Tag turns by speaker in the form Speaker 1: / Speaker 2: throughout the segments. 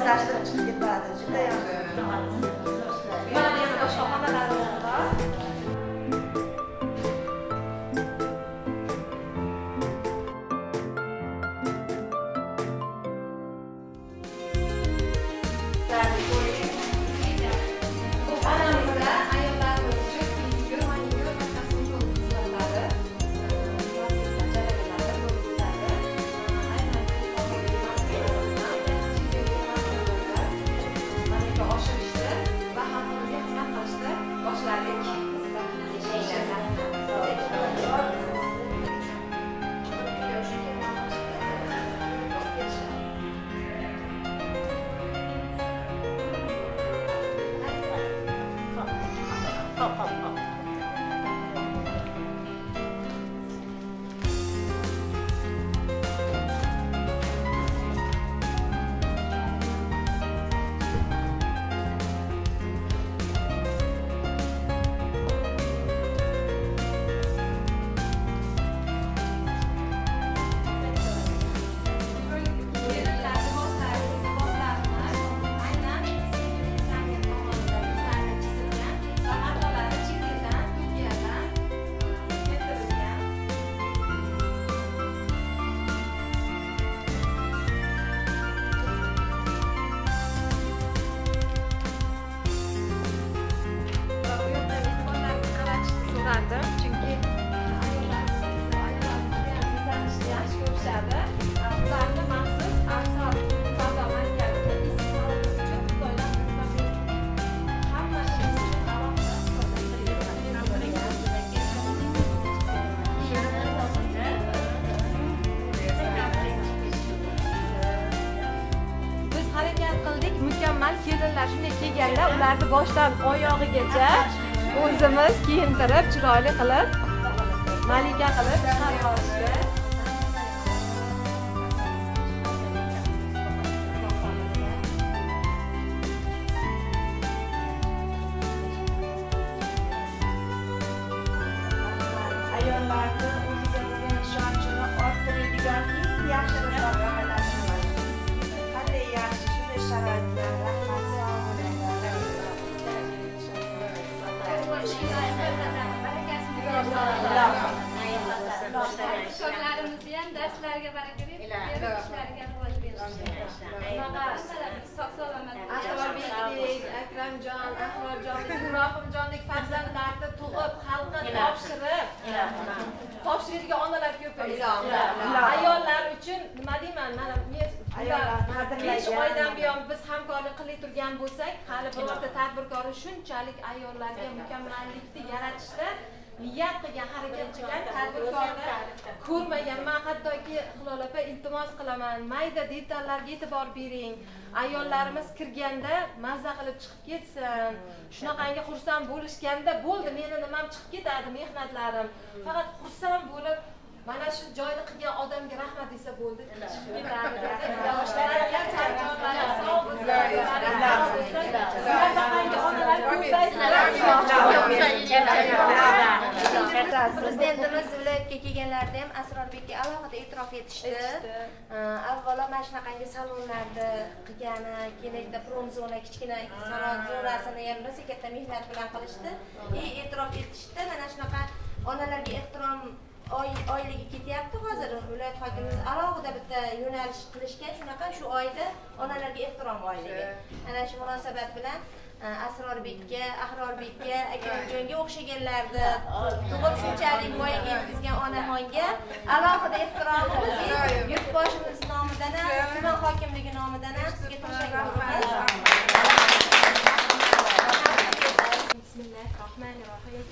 Speaker 1: o'zlashtirib chiqib ketadi. Juda yaxshi.
Speaker 2: Mana yana boshqa xonalarimiz bor. Kelinlar shunday kelganda ularni boshdan oyog'igacha o'zimiz kiyintirib, chiroyli qilib, malika qilib chiqarib olishdi.
Speaker 1: Ayollarni o'ziga bo'lgan ishonchini orttiradigan eng yaxshi misollardan qanday yaxshi shunday sharoitlar. Rahmat, sog'
Speaker 2: Shogirdlarimizni ham darslariga baraka berib, ishlariga rivoj berishdi. Sog'-salomat Asrorbekdek, Akramjon, Ahrorjondek, Nurofimjondek farzandlarni tug'ib, xalqqa topshiradigan onalar ko'p. Ayollar uchun nima deyman, mana men 5 oydan buyon biz hamkorlik qilib turgan bo'lsak, hali birorta tadbirkor shunchalik ayollarga mukammallikni yaratishda niyat qilgan, harakat qilgan tadbirkorlar ko'rmagan. Men hattoki Hilol opa iltimos qilaman, mayda detallarga e'tibor bering. Ayollarimiz kirganda mazza qilib chiqib ketsin. Shunaqangi xursand bo'lishganda bo'ldi, meni nimam chiqib ketadi, mehnatlarim. Faqat xursand bo'lib mana shu joyda qilgan odamga rahmat desa bo'ldi. Chiqib ketadi. Yoshlarga charjonlar, sog' bo'lsinlar.
Speaker 3: Prezidentimiz viloyatga kelganlarida ham Asrorbekka alohida e'tirof etishdi. Avvalo mana shunaqangi salonlarni qilgani, keyinda prom-zona, kichkina sanoat zonasini ham rosa katta mehnat bilan qilishdi. E'tirof etishdi. Mana shunaqa onalarga ehtirom oyligi ketyapti hozir. Viloyat hokimimiz alohida bitta yo'nalish qilishgan, shunaqa shu oyda onalarga ehtirom oyligi. Ana shu munosabat bilan Asrorbekka, Ahrorbekka, Akramjonga o'xshaganlarni tug'ib shunchalik voyaga yetkazgan onaxonga alohida ehtiromimizni yurtboshimiz nomidan ham, tuman hokimligi nomidan ham sizga tashakkur qilamiz.
Speaker 2: Bismillahirrohmanirrohim.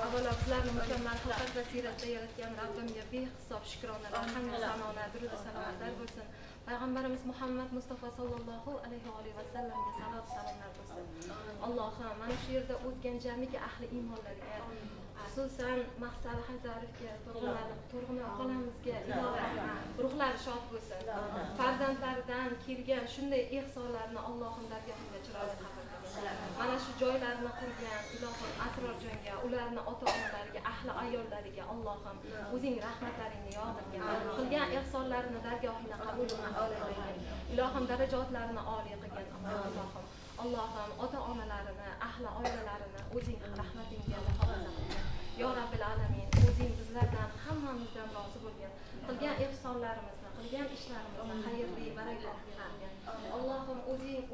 Speaker 2: Avvalo sizlarni mukammal xalq va siyratda yaratgan Rabbimga behisob shukronalar, hamd va sanolar, durud va salomlar bo'lsin. Payg'ambarimiz Muhammad Mustafa sallallohu alayhi va sallamga salot salomlar bo'lsin. Allohim, mana shu yerda o'tgan jamiki ahli iymonlarga, xususan Maqsad Haydarovga, To'rg'inoy xolamizga ruhlari shod bo'lsin. Farzandlaridan kelgan shunday ehsonlarni Allohim dargohiga chiroyli qabul qilsin. Mana shu joylarni qurgan ilohim Asrorjonga, ularni ota-onalariga, ahli ayollariga Allohim o'zing rahmatlaringni yog'dirgin. Qilgan ehsonlarini dargohingda qabul qil. ilohim darajotlarini oliy qilgin. Allohim ota-onalarini, ahli oilalarini o'zing rahmatingga muhofaza qilgin. Yo Robbil alamin, o'zing bizlardan hammamizdan rozi bo'lgin. Qilgan ihsonlarimizni, qilgan ishlarimizni xayrli, barakatli qilgin. Allohim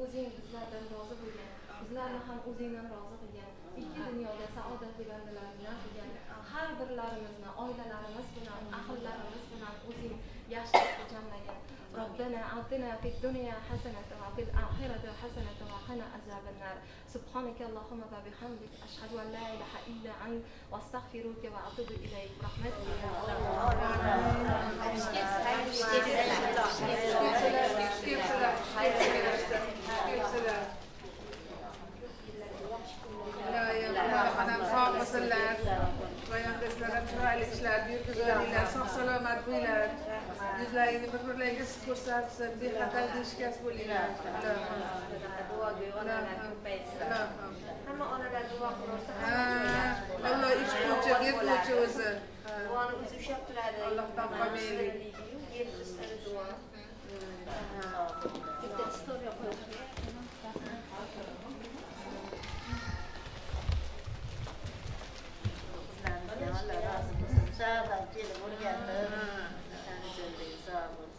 Speaker 2: o'zing bizlardan rozi bo'lgin. Bizlarni ham o'zingdan rozi qilgin. Ikki dunyoda saodatli bandalardan qilgin. Har birlarimizni oilalarimiz bilan, ahillarimiz bilan o'zing yaxshilikka jamlagin. ربنا آتنا في الدنيا حسنة وفي الآخرة حسنة وقنا عذاب النار. سبحانك اللهم وبحمدك أشهد أن لا إله إلا أنت وأستغفرك وأتوب إليك برحمتك يا
Speaker 4: Yüzlerini birbirleriyle sık ko'rsatsın, bexatarlik shikast bo'linglar.
Speaker 3: Hamma onalar duo qilsa,
Speaker 4: Alloh ish qiluvchi, beruvchi o'zi.
Speaker 3: duoni o'zi ushlab turadi.
Speaker 4: Allohdan qolmaylik.
Speaker 3: Yetkazadi duo. Bitta istoriya qo'yib.
Speaker 5: Allah razı olsun. Sağ ol, canım, oraya da. Sen de sağ ol.